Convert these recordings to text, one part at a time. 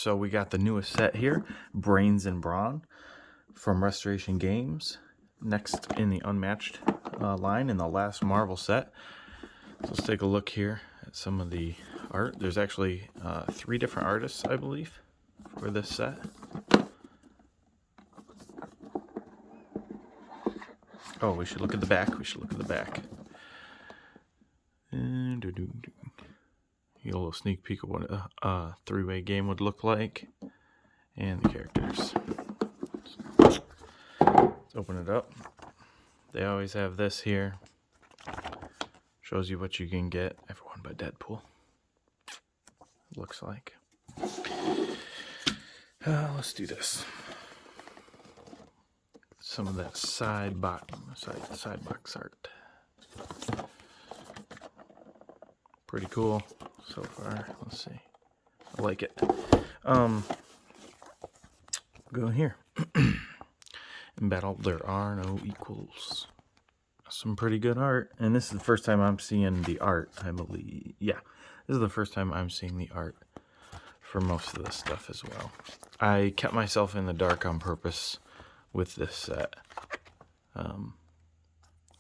So we got the newest set here, Brains and Brawn from Restoration Games. Next in the Unmatched line in the last Marvel set. So let's take a look here at some of the art. There's actually 3 different artists, I believe, for this set. Oh, we should look at the back. Get a little sneak peek of what a 3-way game would look like. And the characters. Let's open it up. They always have this here. Shows you what you can get. Everyone but Deadpool. Looks like. Let's do this. Some of that side box art. Pretty cool so far. Let's see. I like it. Go here. In battle, there are no equals. Some pretty good art. And this is the first time I'm seeing the art, I believe. Yeah, this is the first time I'm seeing the art for most of this stuff as well. I kept myself in the dark on purpose with this set.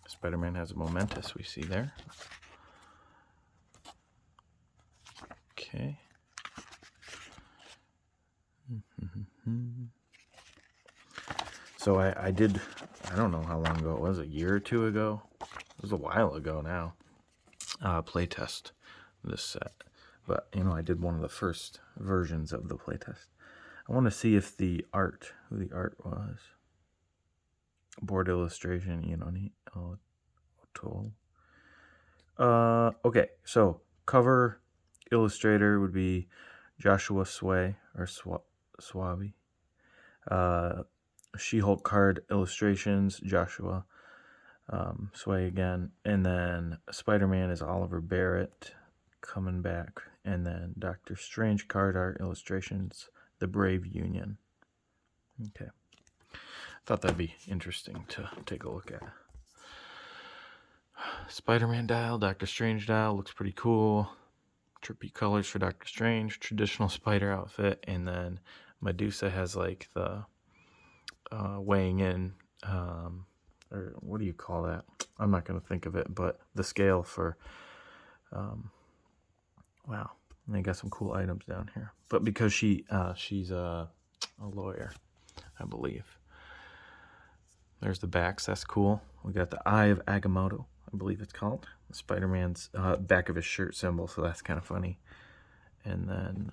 Spider-Man has a Momentous, we see there. Okay. So I did, I don't know how long ago it was, a year or 2 ago. It was a while ago now. Playtest this set. But, you know, I did one of the first versions of the playtest. I want to see if the art, who the art was. Board illustration, you know, okay, so cover illustrator would be Joshua Sway, or Swaby. She-Hulk card illustrations, Joshua Sway again. And then Spider-Man is Oliver Barrett coming back. And then Doctor Strange card art illustrations, The Brave Union. Okay. Thought that'd be interesting to take a look at. Spider-Man dial, Doctor Strange dial, looks pretty cool. Trippy colors for Doctor Strange, traditional spider outfit, and then Medusa has like the weighing in, or what do you call that? I'm not going to think of it, but the scale for, wow, and they got some cool items down here. But because she's a lawyer, I believe. There's the backs, that's cool. We got the Eye of Agamotto, I believe it's called. Spider-Man's back of his shirt symbol, so that's kind of funny. And then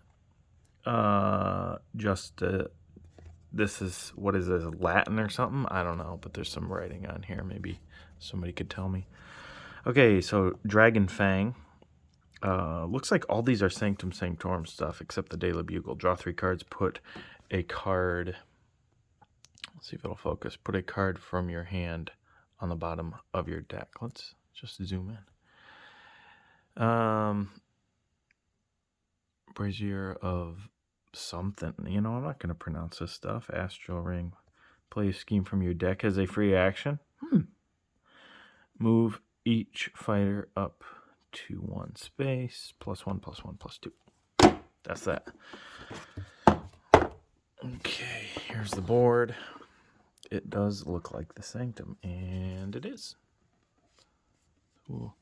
this is, what is this, Latin or something? I don't know, but there's some writing on here. Maybe somebody could tell me. Okay, so Dragon Fang. Looks like all these are Sanctum Sanctorum stuff, except the Daily Bugle. Draw 3 cards, put a card... Let's see if it'll focus. Put a card from your hand on the bottom of your deck. Let's just zoom in. Brazier of something. You know, I'm not going to pronounce this stuff. Astral Ring. Play a scheme from your deck as a free action. Move each fighter up to 1 space. +1/+1/+2. That's that. Okay, here's the board. It does look like the Sanctum, and it is. We'll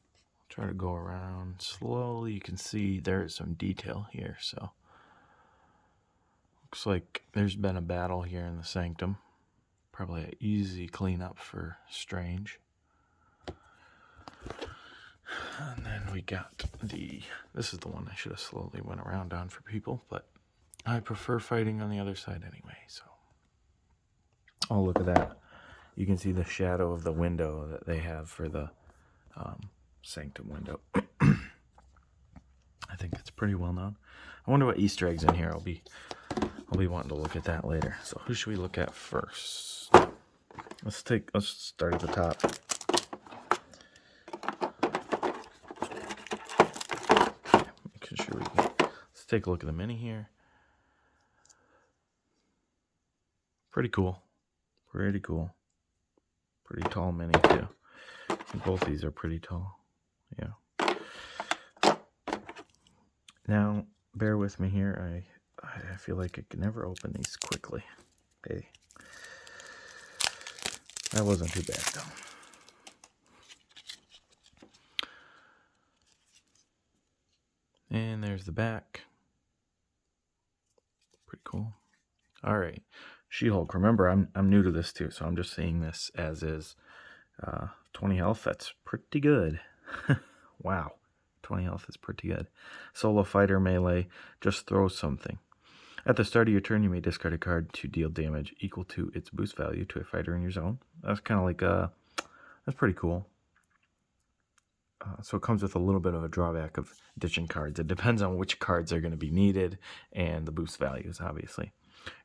try to go around slowly. You can see there is some detail here, so looks like there's been a battle here in the Sanctum. Probably an easy cleanup for Strange. And then we got this is the one I should have slowly went around on for people, but I prefer fighting on the other side anyway, so. Oh, look at that. You can see the shadow of the window that they have for the Sanctum window. I think it's pretty well known. I wonder what Easter eggs in here. I'll be wanting to look at that later. So who should we look at first? Let's start at the top. Making sure let's take a look at the mini here. Pretty cool. Pretty cool. Pretty tall mini too. Both these are pretty tall. Yeah. Now, bear with me here. I I feel like I can never open these quickly. Okay. That wasn't too bad, though. And there's the back. Pretty cool. All right. She-Hulk. Remember, I'm new to this, too, so I'm just seeing this as is. 20 health, that's pretty good. Wow. 20 health is pretty good. Solo fighter melee, just throw something. At the start of your turn, you may discard a card to deal damage equal to its boost value to a fighter in your zone. That's kind of like that's pretty cool. So it comes with a little bit of a drawback of ditching cards. It depends on which cards are going to be needed and the boost values, obviously.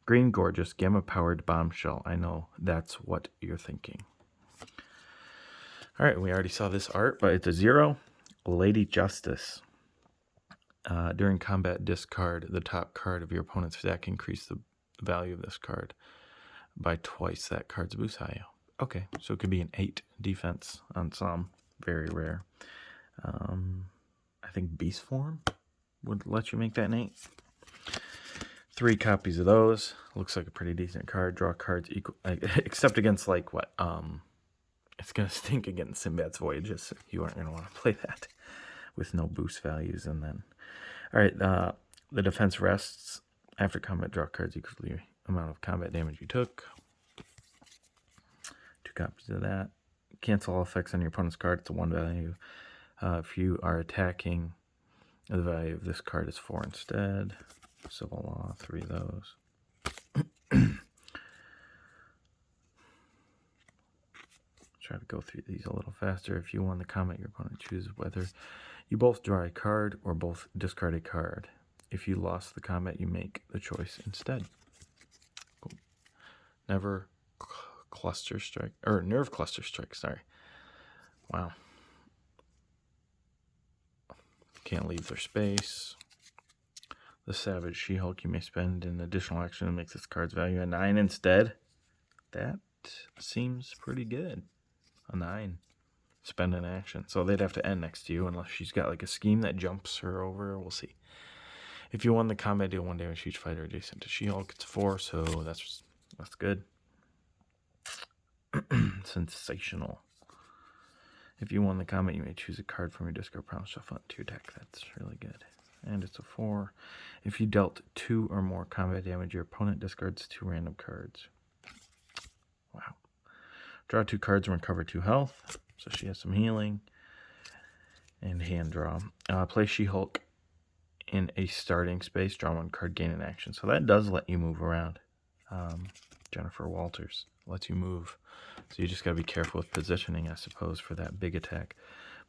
Green Gorgeous, Gamma-powered Bombshell. I know that's what you're thinking. All right, we already saw this art, but it's a 0. Lady Justice. During combat, discard the top card of your opponent's deck. Increase the value of this card by twice that card's boost value. Okay, so it could be an 8 defense on some. Very rare. I think Beast Form would let you make that an 8. 3 copies of those. Looks like a pretty decent card. Draw cards equal, except against like what? It's gonna stink against Sinbad's Voyages. You aren't gonna want to play that with no boost values. And then, all right, the defense rests after combat. Draw cards equal to the amount of combat damage you took. 2 copies of that. Cancel all effects on your opponent's card. It's a 1 value. If you are attacking, the value of this card is 4 instead. Civil Law, 3 of those. Try to go through these a little faster. If you won the combat, your opponent chooses whether you both draw a card or both discard a card. If you lost the combat, you make the choice instead. Cool. Never cluster strike, or nerve cluster strike, sorry. Wow. Can't leave their space. The Savage She-Hulk, you may spend an additional action to make this card's value a 9 instead. That seems pretty good. A 9. Spend an action. So they'd have to end next to you unless she's got like a scheme that jumps her over. We'll see. If you won the combat, deal 1 damage to each fighter adjacent to She-Hulk. It's 4, so that's good. Sensational. If you won the combat, you may choose a card from your discard pile, shuffle it to your deck. That's really good. And it's a 4. If you dealt 2 or more combat damage, your opponent discards 2 random cards. Wow. Draw 2 cards and recover 2 health. So she has some healing. And hand draw. Play She-Hulk in a starting space. Draw 1 card, gain an action. So that does let you move around. Jennifer Walters lets you move. So you just got to be careful with positioning, I suppose, for that big attack.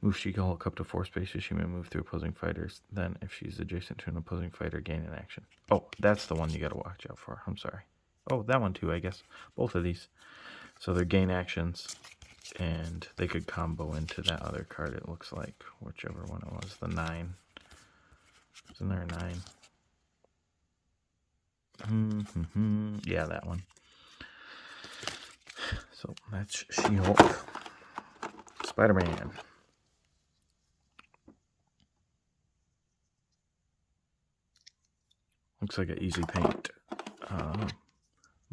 Move She-Hulk up to 4 spaces. She may move through opposing fighters. Then, if she's adjacent to an opposing fighter, gain an action. Oh, that's the one you got to watch out for. I'm sorry. Oh, that one too, I guess. Both of these. So they're gain actions, and they could combo into that other card, it looks like. Whichever one it was. The 9. Isn't there a 9? Yeah, that one. So that's She-Hulk. Spider-Man. Looks like an easy paint.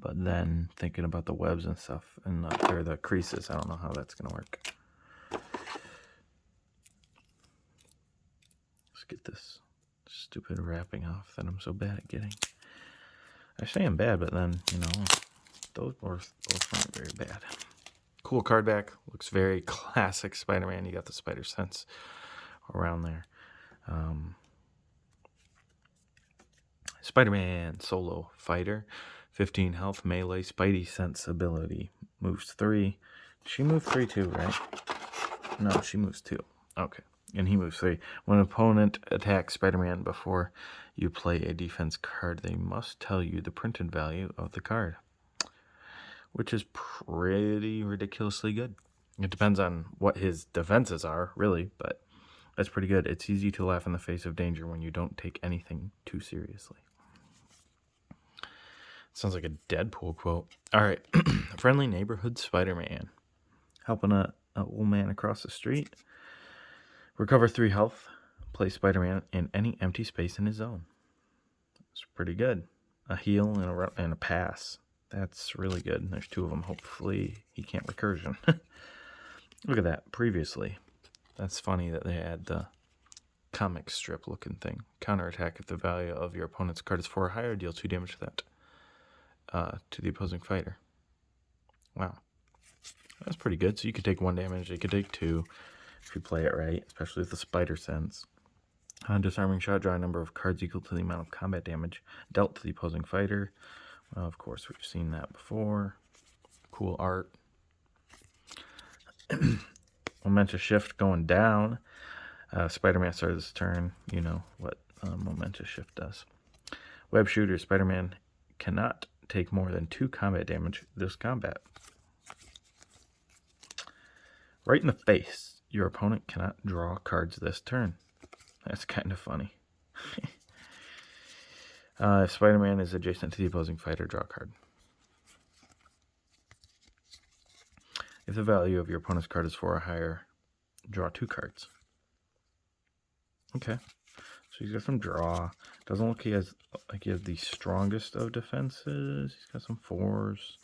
But then thinking about the webs and stuff, and the creases, I don't know how that's going to work. Let's get this stupid wrapping off that I'm so bad at getting. I say I'm bad, but then, you know, those both aren't very bad. Cool card back. Looks very classic Spider-Man. You got the spider sense around there. Spider-Man solo fighter. 15 health, melee, Spidey sense ability. Moves 3. She moved 3 too, right? No, she moves 2. Okay. And he moves 3. When an opponent attacks Spider-Man before you play a defense card, they must tell you the printed value of the card, which is pretty ridiculously good. It depends on what his defenses are, really, but that's pretty good. It's easy to laugh in the face of danger when you don't take anything too seriously. Sounds like a Deadpool quote. All right. Friendly neighborhood Spider-Man. Helping a old man across the street. Recover 3 health. Play Spider-Man in any empty space in his zone. It's pretty good. A heal and a pass. That's really good. There's 2 of them. Hopefully he can't recursion. Look at that. Previously. That's funny that they had the comic strip looking thing. Counterattack if the value of your opponent's card is 4 or higher, deal 2 damage to that. To the opposing fighter. Wow. That's pretty good. So you could take 1 damage. You could take 2 if you play it right, especially with the spider sense. Disarming shot, draw a number of cards equal to the amount of combat damage dealt to the opposing fighter. Well, of course, we've seen that before. Cool art. Momentous shift going down. Spider-Man started his turn. You know what momentous shift does. Web shooter. Spider-Man cannot take more than 2 combat damage this combat. Right in the face. Your opponent cannot draw cards this turn. That's kind of funny. If Spider-Man is adjacent to the opposing fighter, draw a card. If the value of your opponent's card is 4 or higher, draw 2 cards. Okay. So he's got some draw. Doesn't look like he has the strongest of defenses. He's got some 4s.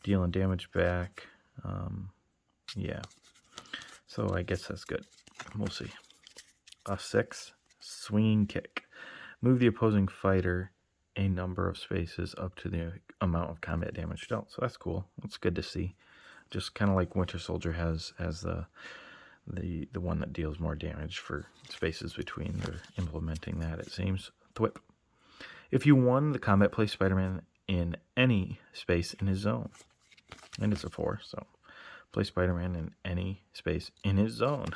Dealing damage back. Yeah. So I guess that's good. We'll see. A 6. Swinging kick. Move the opposing fighter a number of spaces up to the amount of combat damage dealt. So that's cool. That's good to see. Just kind of like Winter Soldier has the one that deals more damage for spaces between. They're implementing that, it seems. Thwip. If you won the combat, place Spider-Man in any space in his zone. And it's a 4, so place Spider-Man in any space in his zone.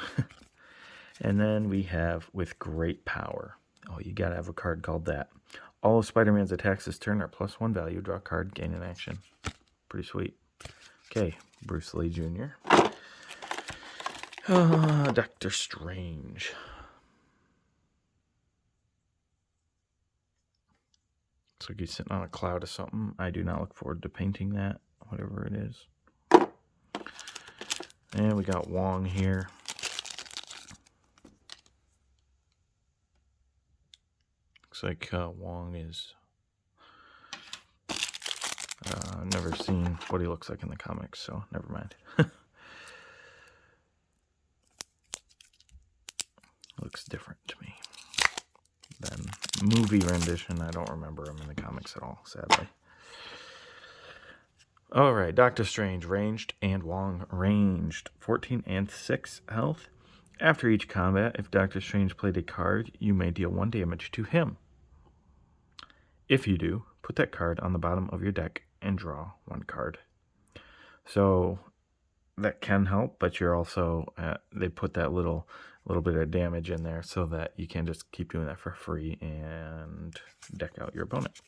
And then we have with great power. Oh, you gotta have a card called that. All of Spider-Man's attacks this turn are +1 value. Draw a card, gain an action. Pretty sweet. Okay, Bruce Lee Jr. Doctor Strange. Looks like he's sitting on a cloud of something. I do not look forward to painting that, whatever it is. And we got Wong here. Looks like Wong is... I've never seen what he looks like in the comics, so never mind. Looks different to me than movie rendition. I don't remember him in the comics at all, sadly. Alright, Doctor Strange, ranged, and Wong, ranged. 14 and 6 health. After each combat, if Doctor Strange played a card, you may deal 1 damage to him. If you do, put that card on the bottom of your deck and draw 1 card. So that can help, but you're also they put that little bit of damage in there so that you can just keep doing that for free and deck out your opponent,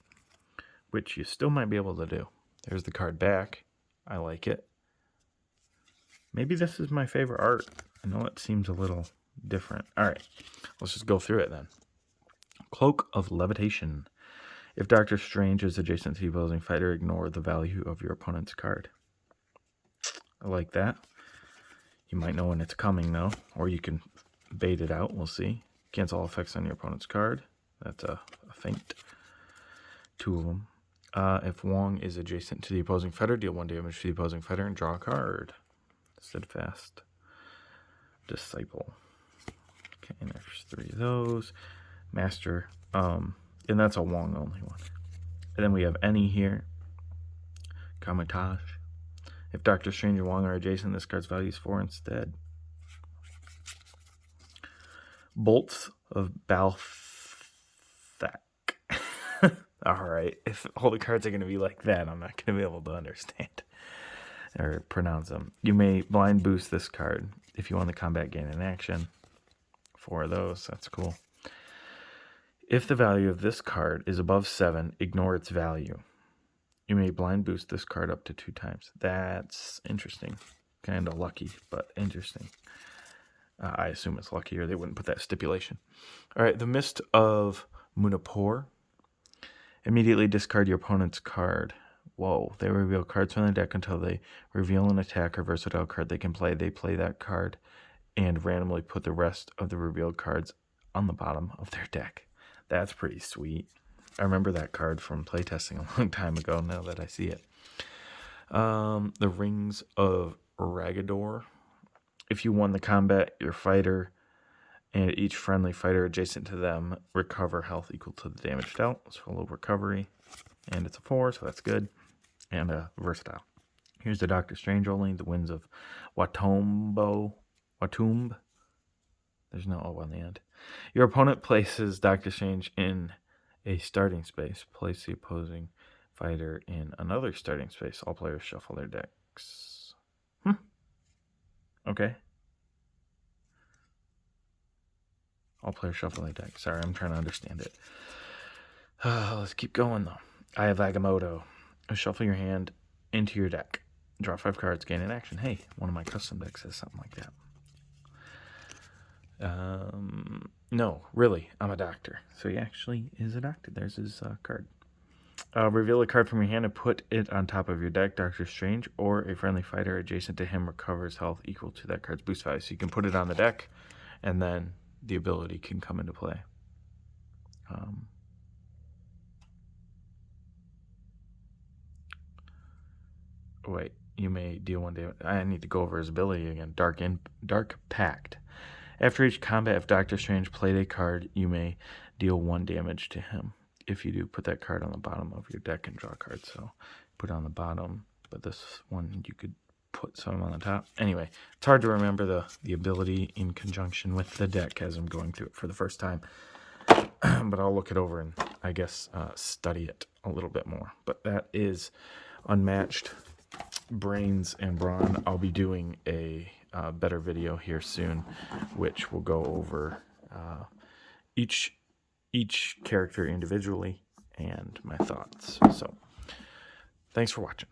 which you still might be able to do. There's the card back. I like it. Maybe this is my favorite art. I know it seems a little different. All right, let's just go through it then. Cloak of Levitation. If Doctor Strange is adjacent to the opposing fighter, ignore the value of your opponent's card. I like that. You might know when it's coming, though, or you can bait it out. We'll see. Cancel all effects on your opponent's card. That's a feint. 2 of them. If Wong is adjacent to the opposing fighter, deal 1 damage to the opposing fighter and draw a card. Steadfast Disciple. Okay, and there's 3 of those. Master. And that's a Wong only one. And then we have any here. Kamatage. If Doctor Strange and Wong are adjacent, this card's value is 4 instead. Bolts of Balthak. Alright, if all the cards are going to be like that, I'm not going to be able to understand or pronounce them. You may blind boost this card. If you want the combat, gain an action. 4 of those, that's cool. If the value of this card is above 7, ignore its value. You may blind boost this card up to 2 times. That's interesting. Kind of lucky, but interesting. I assume it's lucky or they wouldn't put that stipulation. All right, the Mist of Munapur. Immediately discard your opponent's card. Whoa, they reveal cards from the deck until they reveal an attack or versatile card they can play. They play that card and randomly put the rest of the revealed cards on the bottom of their deck. That's pretty sweet. I remember that card from playtesting a long time ago now that I see it. The Rings of Ragador. If you won the combat, your fighter and each friendly fighter adjacent to them recover health equal to the damage dealt. So a low recovery. And it's a 4, so that's good. And versatile. Here's the Doctor Strange only. The Winds of Watomb. There's no O on the end. Your opponent places Doctor Strange in a starting space. Place the opposing fighter in another starting space. All players shuffle their decks. Okay. All players shuffle their decks. Sorry, I'm trying to understand it. Let's keep going, though. I have Agamotto. Shuffle your hand into your deck. Draw 5 cards, gain an action. Hey, one of my custom decks has something like that. No, really, I'm a doctor. So he actually is a doctor. There's his card. Reveal a card from your hand and put it on top of your deck. Doctor Strange or a friendly fighter adjacent to him recovers health equal to that card's boost value. So you can put it on the deck, and then the ability can come into play. Wait, you may deal 1 damage. I need to go over his ability again. Dark Pact. After each combat, if Doctor Strange played a card, you may deal 1 damage to him. If you do, put that card on the bottom of your deck and draw a card. So put it on the bottom, but this one you could put some on the top. Anyway, it's hard to remember the ability in conjunction with the deck as I'm going through it for the first time. But I'll look it over and I guess study it a little bit more. But that is Unmatched Brains and Brawn. I'll be doing a better video here soon, which will go over each character individually and my thoughts. So, thanks for watching.